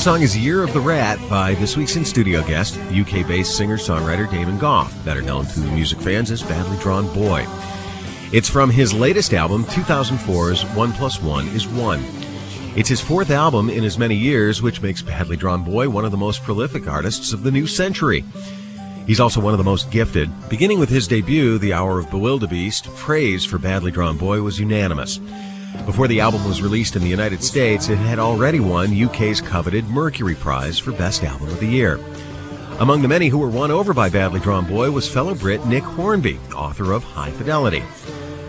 That song is Year of the Rat by this week's in-studio guest, UK-based singer-songwriter Damon Gough, better known to music fans as Badly Drawn Boy. It's from his latest album, 2004's 1 + 1 is 1. It's his fourth album in as many years, which makes Badly Drawn Boy one of the most prolific artists of the new century. He's also one of the most gifted. Beginning with his debut, The Hour of Bewildebeest, praise for Badly Drawn Boy was unanimous. Before the album was released in the United States, it had already won UK's coveted Mercury Prize for Best Album of the Year. Among the many who were won over by Badly Drawn Boy was fellow Brit Nick Hornby, author of High Fidelity.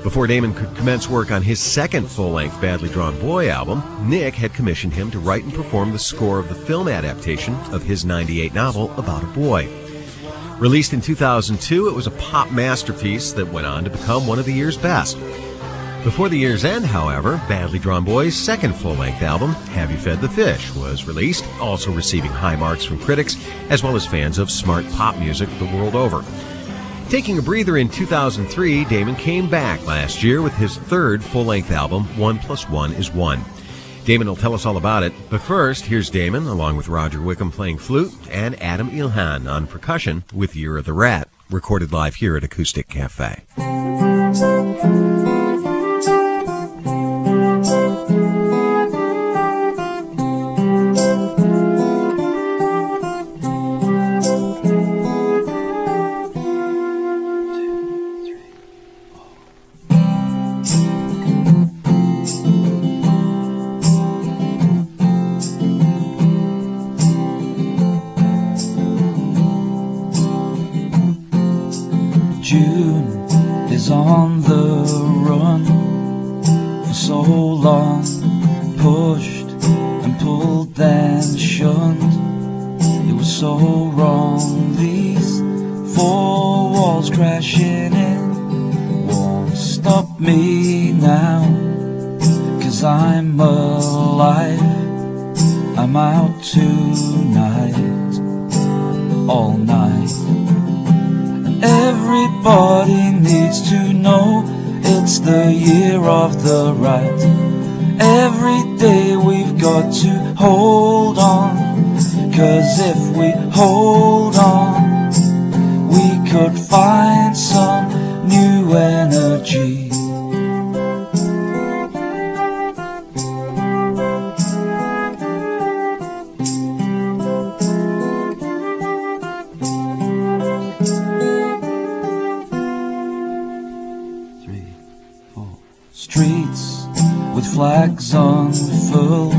Before Damon could commence work on his second full-length Badly Drawn Boy album, Nick had commissioned him to write and perform the score of the film adaptation of his '98 novel About a Boy. Released in 2002, it was a pop masterpiece that went on to become one of the year's best. Before the year's end, however, Badly Drawn Boy's second full-length album, Have You Fed the Fish, was released, also receiving high marks from critics as well as fans of smart pop music the world over. Taking a breather in 2003, Damon came back last year with his third full-length album, 1 + 1 is 1. Damon will tell us all about it, but first, here's Damon, along with Roger Wickham playing flute, and Adem Ilhan on percussion with Year of the Rat, recorded live here at Acoustic Café. June is on the run for so long, pushed and pulled and shunned. It was so wrong, these four walls crashing in won't stop me now, 'cause I'm alive, I'm out tonight, all night. Everybody needs to know it's the year of the rat. Every day we've got to hold on, 'cause if we hold on, we could find some new energy. Streets with flags unfurled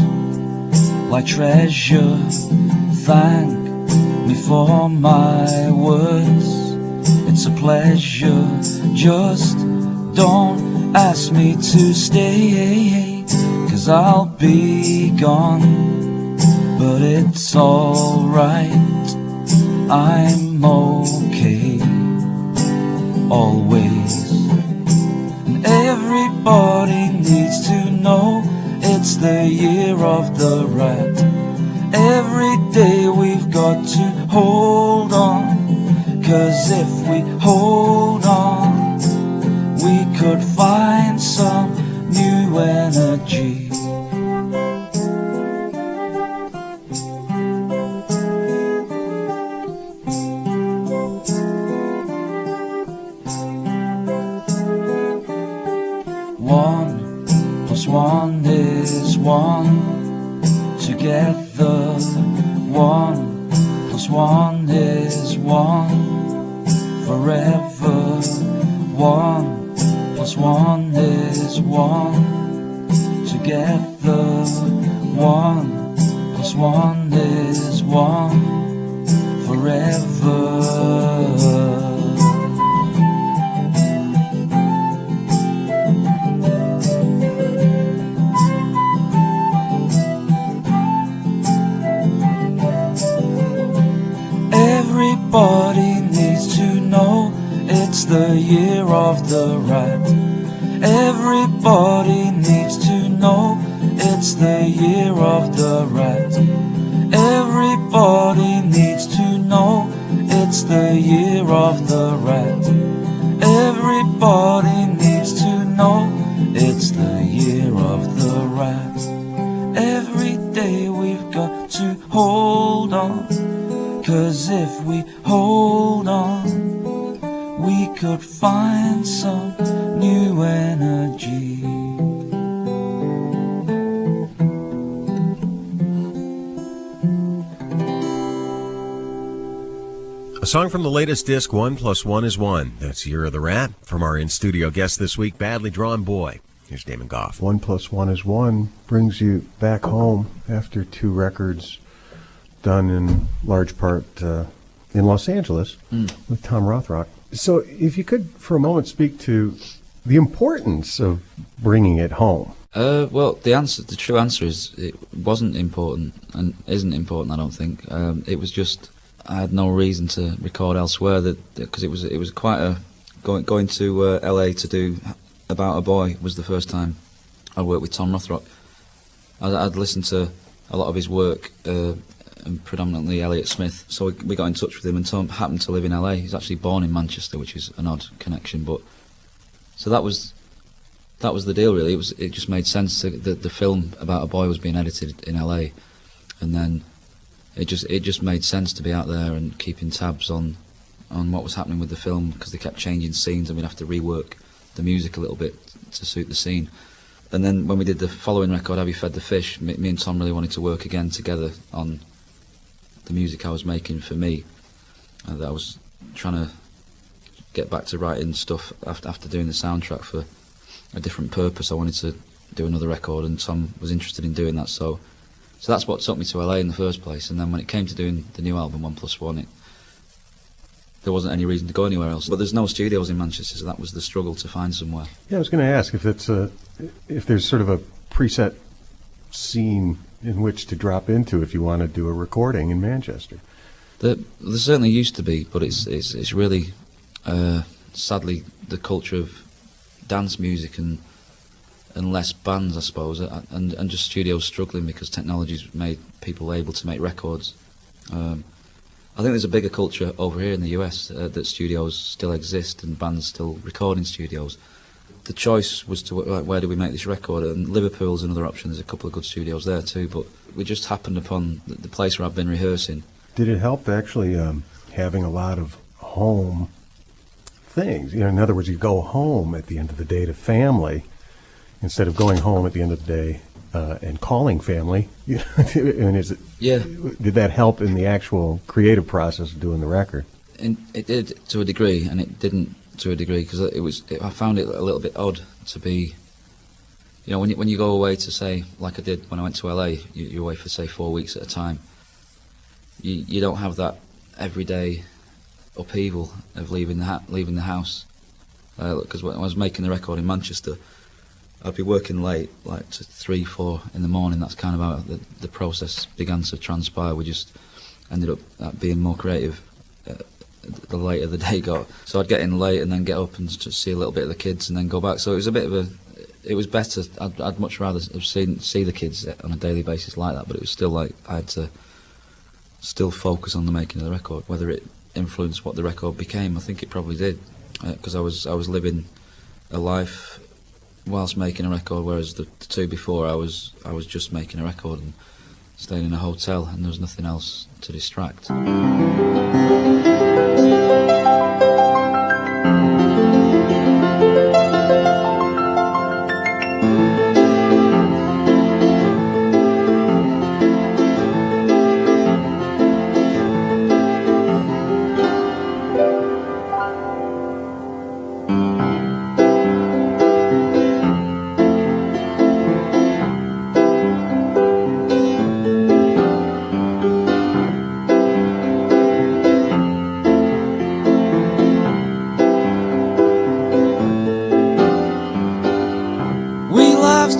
like treasure, thank me for my words, it's a pleasure, just don't ask me to stay, 'cause I'll be gone, but it's alright, I'm okay, always. Everybody needs to know it's the year of the rat. Every day we've got to hold on, 'cause if we hold on, we could find some new energy. One is one, together. 1 + 1 is 1, forever. 1 + 1 is 1, together. 1 + 1 is 1, forever. Everybody needs to know it's the year of the rat. Everybody needs to know it's the year of the rat. Everybody needs to know it's the year of the rat. Everybody needs to know it's the year of the rat. Every day we've got to 'cause if we hold on, we could find some new energy. A song from the latest disc, 1 + 1 is 1. That's Year of the Rat. From our in-studio guest this week, Badly Drawn Boy. Here's Damon Gough. 1 + 1 is 1 brings you back home after 2 records done in large part in Los Angeles with Tom Rothrock. So if you could, for a moment, speak to the importance of bringing it home. Well, the true answer is it wasn't important and isn't important, I don't think. It was just I had no reason to record elsewhere because it was quite a going to LA to do About a Boy was the first time I worked with Tom Rothrock. I'd listened to a lot of his work, and predominantly Elliott Smith. So we got in touch with him, and Tom happened to live in LA. He's actually born in Manchester, which is an odd connection. But so that was the deal, really. It just made sense. The film About a Boy was being edited in LA, and then it just made sense to be out there and keeping tabs on what was happening with the film, because they kept changing scenes and we'd have to rework the music a little bit to suit the scene. And then when we did the following record, Have You Fed the Fish, me and Tom really wanted to work again together on the music I was making for me. That I was trying to get back to writing stuff after doing the soundtrack for a different purpose. I wanted to do another record, and Tom was interested in doing that. So that's what took me to LA in the first place. And then when it came to doing the new album, 1 + 1, there wasn't any reason to go anywhere else. But there's no studios in Manchester, so that was the struggle to find somewhere. Yeah, I was going to ask if there's sort of a preset scene in which to drop into if you want to do a recording in Manchester. There certainly used to be, but it's really, sadly, the culture of dance music and less bands, I suppose, and just studios struggling because technology's made people able to make records. I think there's a bigger culture over here in the US that studios still exist and bands still record in studios. The choice was to where do we make this record, and Liverpool's another option. There's a couple of good studios there too, but we just happened upon the place where I've been rehearsing. Did it help actually having a lot of home things? In other words, you go home at the end of the day to family instead of going home at the end of the day and calling family. And Yeah. Did that help in the actual creative process of doing the record? And it did to a degree, and it didn't to a degree, because I found it a little bit odd to be, when you go away to, say, like I did when I went to LA, you're away for, say, 4 weeks at a time. You don't have that everyday upheaval of leaving the house. Because when I was making the record in Manchester, I'd be working late, like to 3, 4 in the morning. That's kind of how the process began to transpire. We just ended up being more creative the later the day got. So I'd get in late and then get up and just see a little bit of the kids and then go back. So it was a bit of it was better. I'd much rather have see the kids on a daily basis like that, but it was still like I had to still focus on the making of the record. Whether it influenced what the record became, I think it probably did, because I was living a life whilst making a record, whereas the two before I was just making a record and staying in a hotel, and there was nothing else to distract.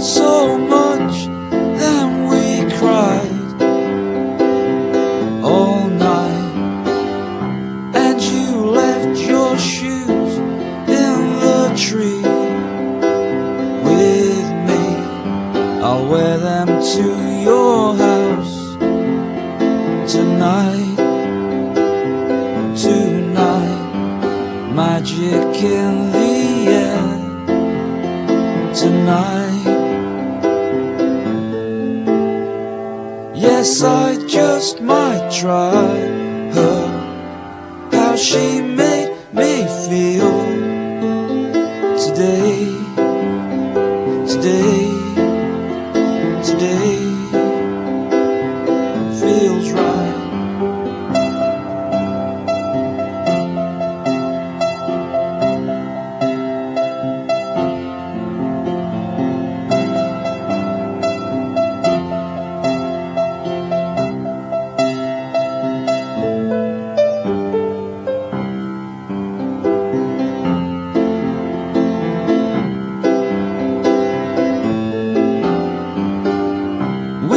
So much, then we cried all night, and you left your shoes in the tree with me. I'll wear them to your house tonight, magic in the air tonight. Yes, I just might try her how she made me feel today, today, today feels right.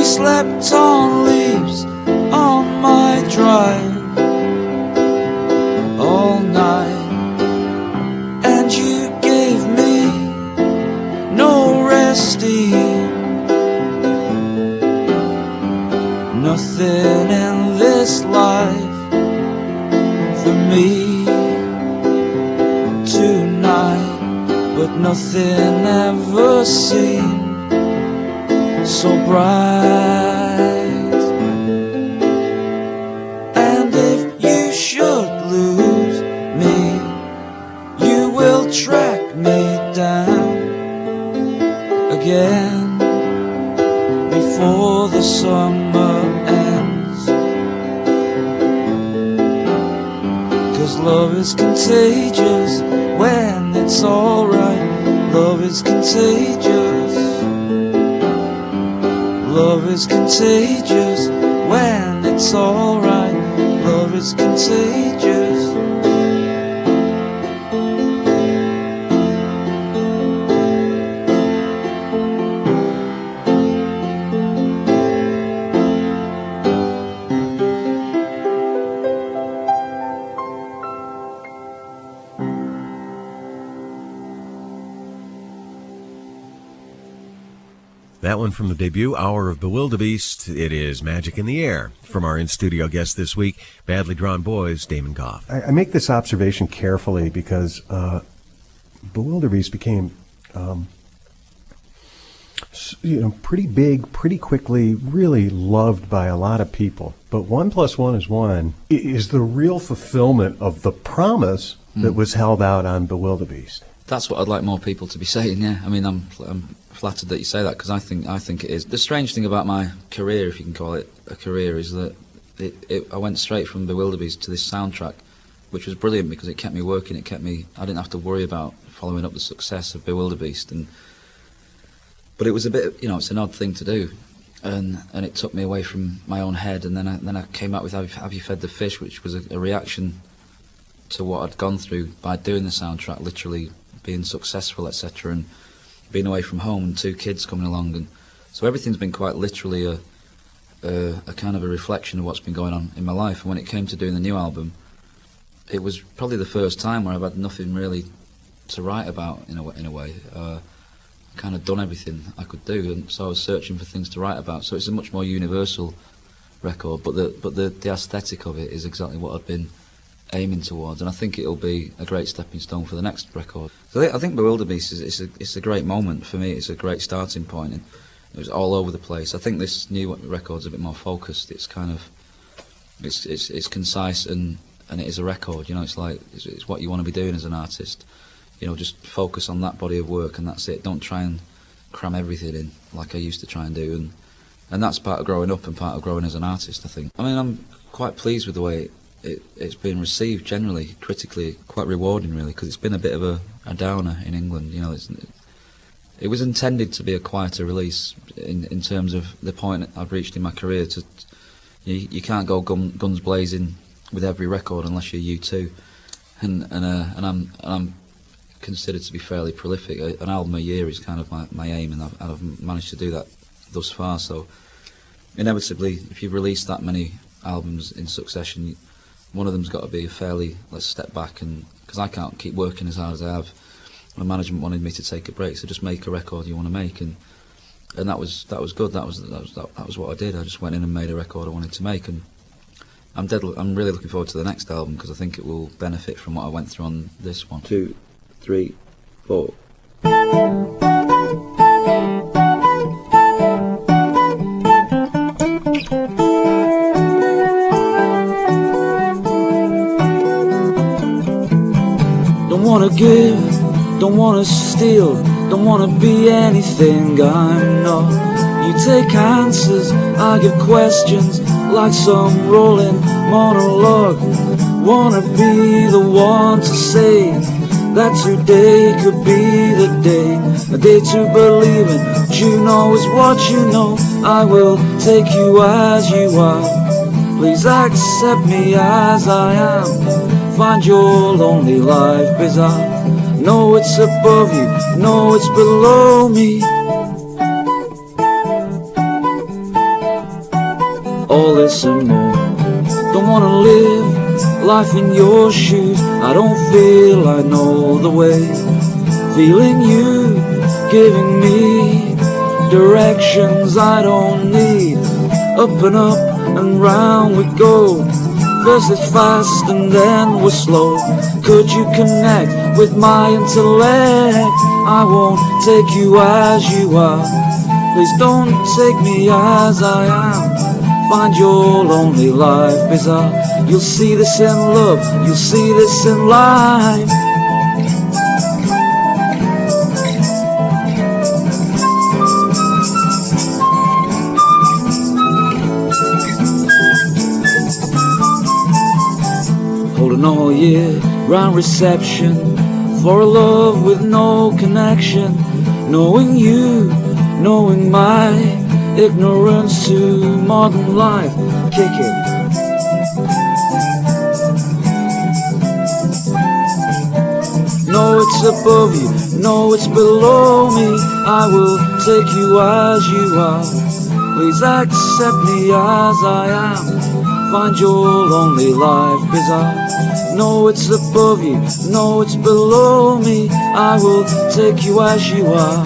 Slept on leaves on my drive all night, and you gave me no resting. Nothing in this life for me tonight, but nothing ever seemed so bright. And if you should lose me, you will track me down again before the summer ends. 'Cause love is contagious when it's alright. Love is contagious. Love is contagious when it's alright. Love is contagious. That one from the debut Hour of Bewilderbeast. It is Magic in the Air. From our in-studio guest this week, Badly Drawn Boys, Damon Gough. I make this observation carefully because Bewilderbeast became, pretty big, pretty quickly, really loved by a lot of people. But 1 + 1 is 1 is the real fulfillment of the promise that was held out on Bewilderbeast. That's what I'd like more people to be saying. Yeah, I mean, I'm flattered that you say that, because I think it is. The strange thing about my career, if you can call it a career, is that I went straight from Bewilderbeast to this soundtrack, which was brilliant because it kept me working. I didn't have to worry about following up the success of Bewilderbeast, but it was a bit, it's an odd thing to do, and it took me away from my own head. And then I came out with Have You Fed the Fish, which was a reaction to what I'd gone through by doing the soundtrack, literally being successful, etc., and being away from home and 2 kids coming along, and so everything's been quite literally a kind of a reflection of what's been going on in my life. And when it came to doing the new album, it was probably the first time where I've had nothing really to write about in a way. I kind of done everything I could do, and so I was searching for things to write about. So it's a much more universal record, but the aesthetic of it is exactly what I'd been aiming towards, and I think it'll be a great stepping stone for the next record. So I think Bewilderbeast is a great moment for me. It's a great starting point, and it was all over the place. I think this new record's a bit more focused. It's kind of it's concise, and it is a record. It's like it's what you want to be doing as an artist. Just focus on that body of work, and that's it. Don't try and cram everything in like I used to try and do, and that's part of growing up and part of growing as an artist, I think. I mean, I'm quite pleased with the way it's been received generally, critically, quite rewarding really, because it's been a bit of a downer in England. It was intended to be a quieter release in terms of the point I've reached in my career. You can't go guns blazing with every record unless you're U2, and I'm considered to be fairly prolific. An album a year is kind of my aim, and I've managed to do that thus far. So inevitably, if you release that many albums in succession, one of them's got to be a fairly, let's step back, and because I can't keep working as hard as I have. My management wanted me to take a break, so just make a record you want to make, and that was good. That was what I did. I just went in and made a record I wanted to make, and I'm really looking forward to the next album, because I think it will benefit from what I went through on this one. 2, 3, 4. wanna give, don't wanna steal, don't wanna be anything I'm not. You take answers, I give questions, like some rolling monologue. Wanna be the one to say that today could be the day, a day to believe in. What you know is what you know. I will take you as you are. Please accept me as I am. Find your lonely life bizarre. No, it's above you, no, it's below me. All this and more. Don't wanna live life in your shoes. I don't feel I know the way. Feeling you giving me directions I don't need. Up and up and round we go. First it's fast and then we're slow. Could you connect with my intellect? I won't take you as you are. Please don't take me as I am. Find your lonely life bizarre. You'll see this in love, you'll see this in life. Holding all year round reception for a love with no connection. Knowing you, knowing my ignorance to modern life. Kick it. No, it's above you, no, it's below me. I will take you as you are. Please accept me as I am. Find your lonely life bizarre. No, it's above you, no, it's below me. I will take you as you are.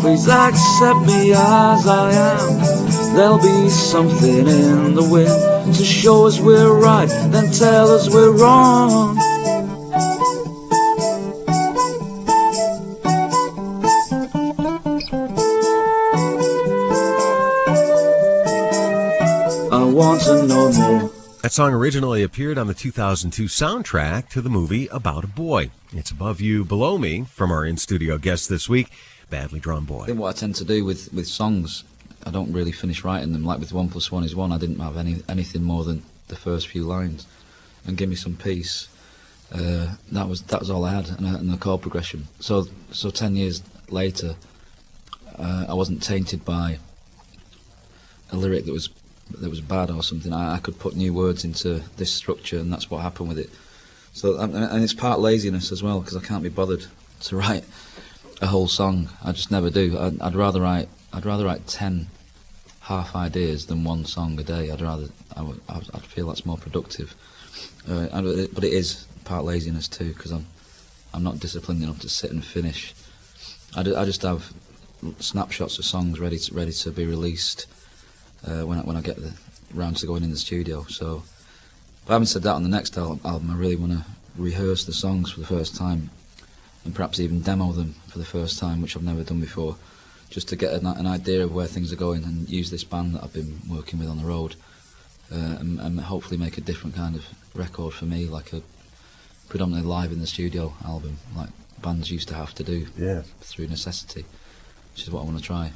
Please accept me as I am. There'll be something in the wind to show us we're right, then tell us we're wrong. I want to know more. That song originally appeared on the 2002 soundtrack to the movie About a Boy. It's Above You, Below Me, from our in-studio guest this week, Badly Drawn Boy. I think what I tend to do with songs, I don't really finish writing them. Like with 1 + 1 is 1, I didn't have anything more than the first few lines. And Give Me Some Peace, that was all I had, and the chord progression. So 10 years later, I wasn't tainted by a lyric that was bad or something. I could put new words into this structure, and that's what happened with it. So and it's part laziness as well, because I can't be bothered to write a whole song. I just never do. I'd rather write 10 half ideas than one song a day. I'd feel that's more productive. But it is part laziness too, because I'm not disciplined enough to sit and finish. I just have snapshots of songs ready to be released when I get round to going in the studio. So, but having said that, on the next album, I really want to rehearse the songs for the first time, and perhaps even demo them for the first time, which I've never done before, just to get an idea of where things are going, and use this band that I've been working with on the road, and hopefully make a different kind of record for me, like a predominantly live in the studio album, like bands used to have to do through necessity, which is what I want to try.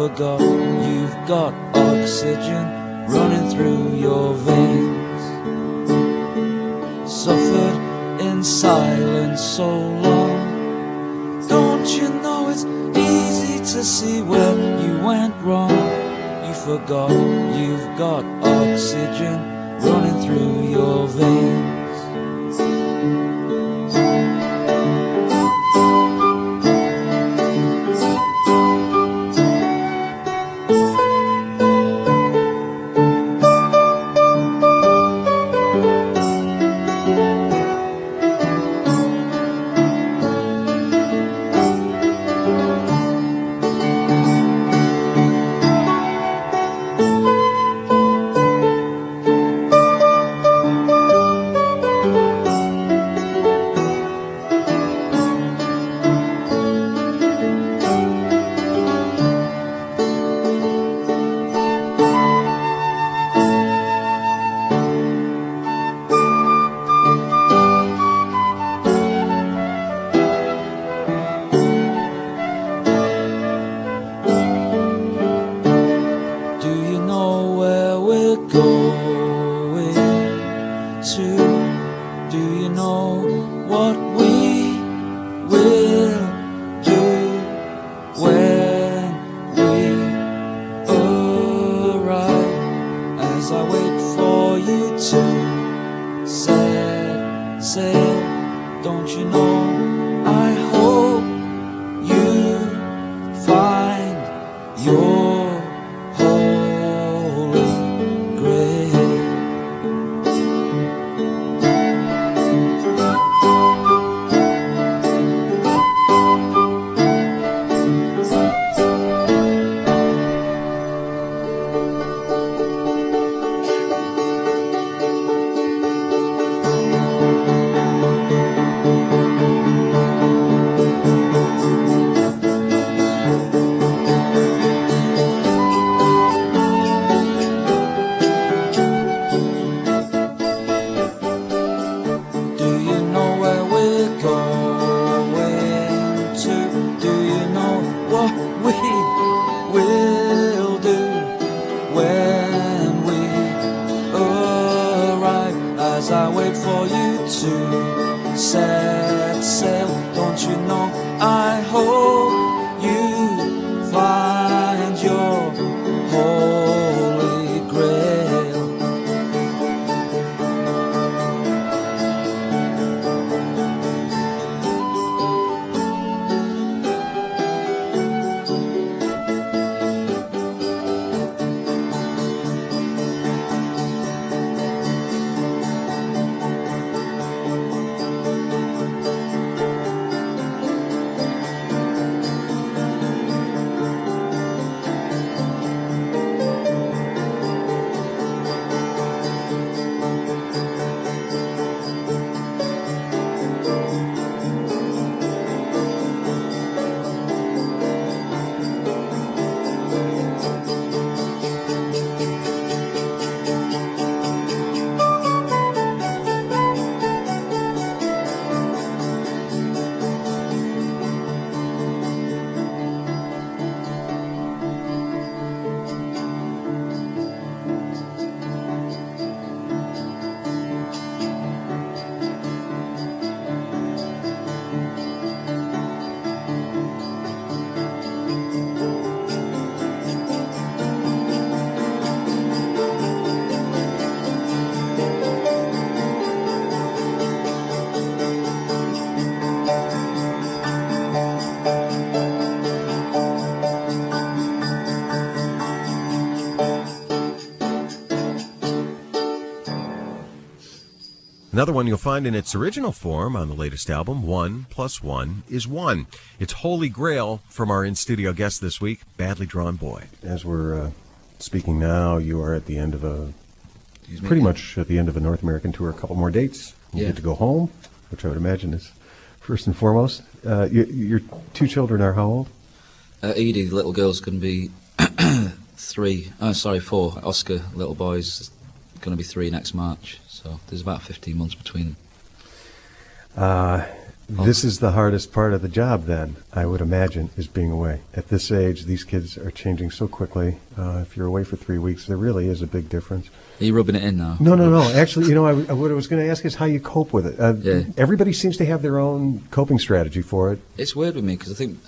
forgot you've got oxygen running through your veins. Suffered in silence so long. Don't you know it's easy to see where you went wrong? You forgot you've got oxygen running through your veins. Another one you'll find in its original form on the latest album, 1 + 1 is 1. It's Holy Grail from our in-studio guest this week, Badly Drawn Boy. As we're speaking now, you are at the end of pretty much at the end of a North American tour, a couple more dates. You get to go home, which I would imagine is first and foremost. Your two children are how old? Edie, the little girl's going to be 4. Oscar, little boy's going to be 3 next March. So there's about 15 months between them. This is the hardest part of the job then, I would imagine, is being away. At this age, these kids are changing so quickly. If you're away for 3 weeks, there really is a big difference. Are you rubbing it in now? No. Actually, you know, what I was going to ask is how you cope with it. Yeah. Everybody seems to have their own coping strategy for it. It's weird with me because I think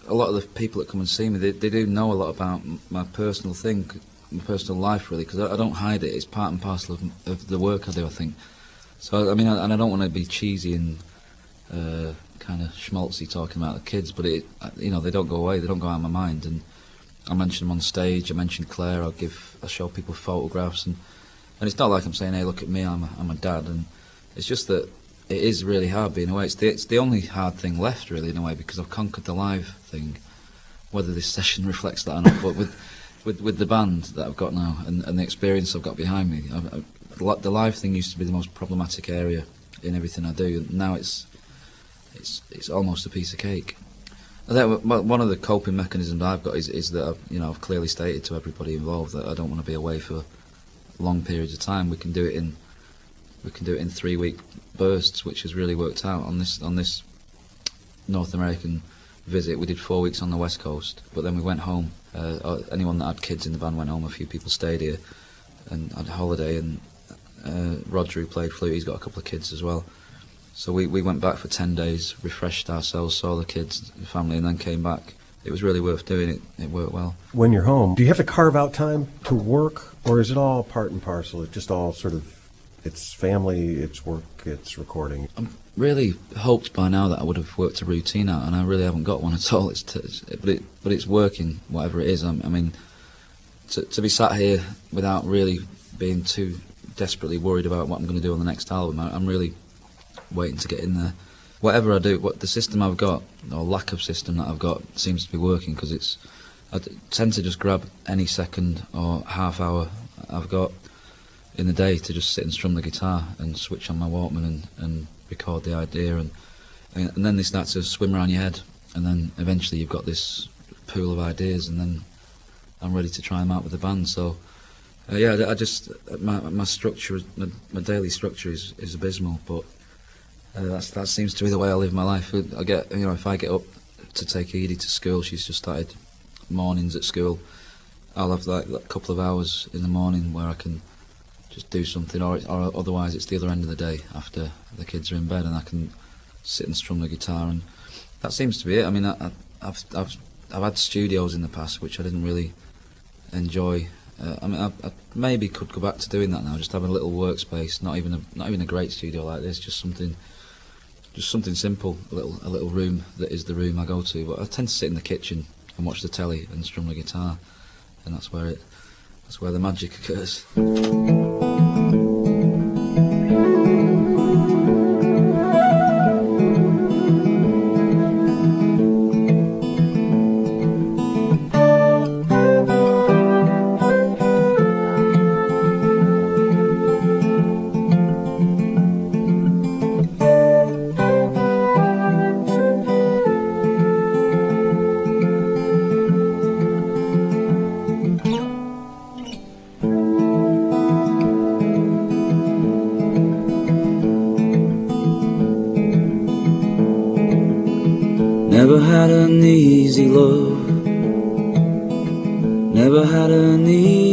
a lot of the people that come and see me, they do know a lot about my personal thing, my personal life, really, because I don't hide it. It's part and parcel of the work I do, I think. So, I mean, and I don't want to be cheesy and kind of schmaltzy talking about the kids, but you know, they don't go away, they don't go out of my mind. And I mention them on stage, I mention Claire, I show people photographs, and it's not like I'm saying, hey, look at me, I'm a dad, and it's just that it is really hard being away. It's the only hard thing left, really, in a way, because I've conquered the live thing, whether this session reflects that or not, but with the band that I've got now, and the experience I've got behind me, the live thing used to be the most problematic area in everything I do, and now it's almost a piece of cake. I think one of the coping mechanisms I've got is that I've clearly stated to everybody involved that I don't want to be away for long periods of time. We can do it in 3-week bursts, which has really worked out on this North American visit. We did 4 weeks on the West Coast, but then we went home. Anyone that had kids in the band went home. A few people stayed here and had a holiday, and Roger, who played flute, he's got a couple of kids as well. So we went back for 10 days, refreshed ourselves, saw the kids, the family, and then came back. It was really worth doing it. It worked well. When you're home, do you have to carve out time to work, or is it all part and parcel? It's just all sort of, it's family, it's work, it's recording? I'm really hoped by now that I would have worked a routine out, and I really haven't got one at all. But it's working, whatever it is. I mean, to be sat here without really being too desperately worried about what I'm going to do on the next album, I'm really waiting to get in there. Whatever I do, what the system I've got, or lack of system that I've got, seems to be working, because I tend to just grab any second or half hour I've got in the day to just sit and strum the guitar and switch on my Walkman and record the idea, and then they start to swim around your head, and then eventually you've got this pool of ideas, and then I'm ready to try them out with the band. So I just my structure, my daily structure is abysmal, but that seems to be the way I live my life. I get, if I get up to take Edie to school, she's just started mornings at school, I'll have like a couple of hours in the morning where I can just do something, or otherwise it's the other end of the day after the kids are in bed, and I can sit and strum the guitar, and that seems to be it. I mean, I've had studios in the past which I didn't really enjoy. I mean, I maybe could go back to doing that now, just have a little workspace, not even a great studio like this, just something simple, a little room that is the room I go to. But I tend to sit in the kitchen and watch the telly and strum the guitar, and that's where the magic occurs. Never had an easy love, never had an easy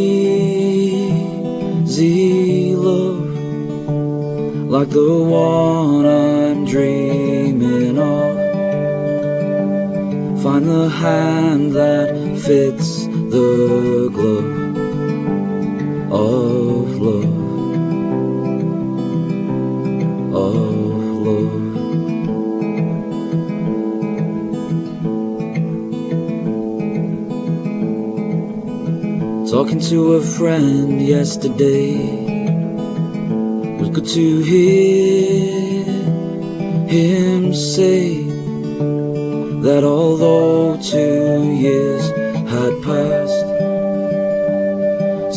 love like the one I'm dreaming of. Find the hand that fits the glove of love, of love. Talking to a friend yesterday, was good to hear him say that although 2 years had passed,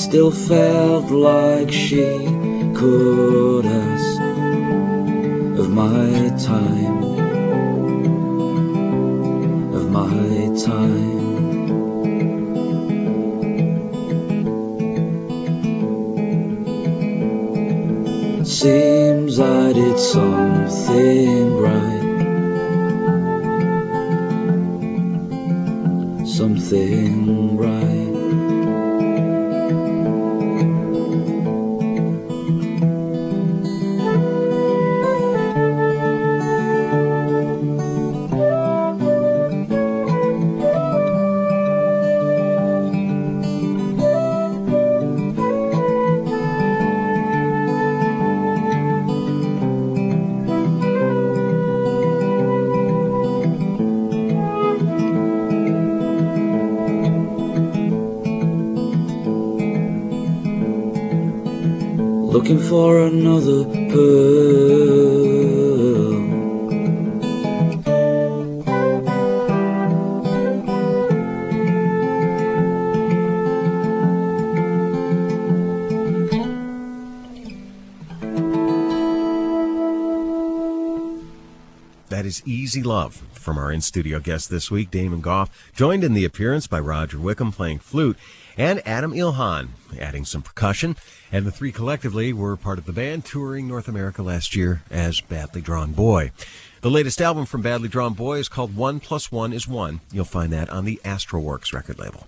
still felt like she could ask of my time, of my time. Seems I did something right, something right. Looking for another pearl. That is Easy Love from our in-studio guest this week, Damon Gough, joined in the appearance by Roger Wickham playing flute and Adem Ilhan adding some percussion. And the three collectively were part of the band touring North America last year as Badly Drawn Boy. The latest album from Badly Drawn Boy is called 1+1 is 1. You'll find that on the Astroworks record label.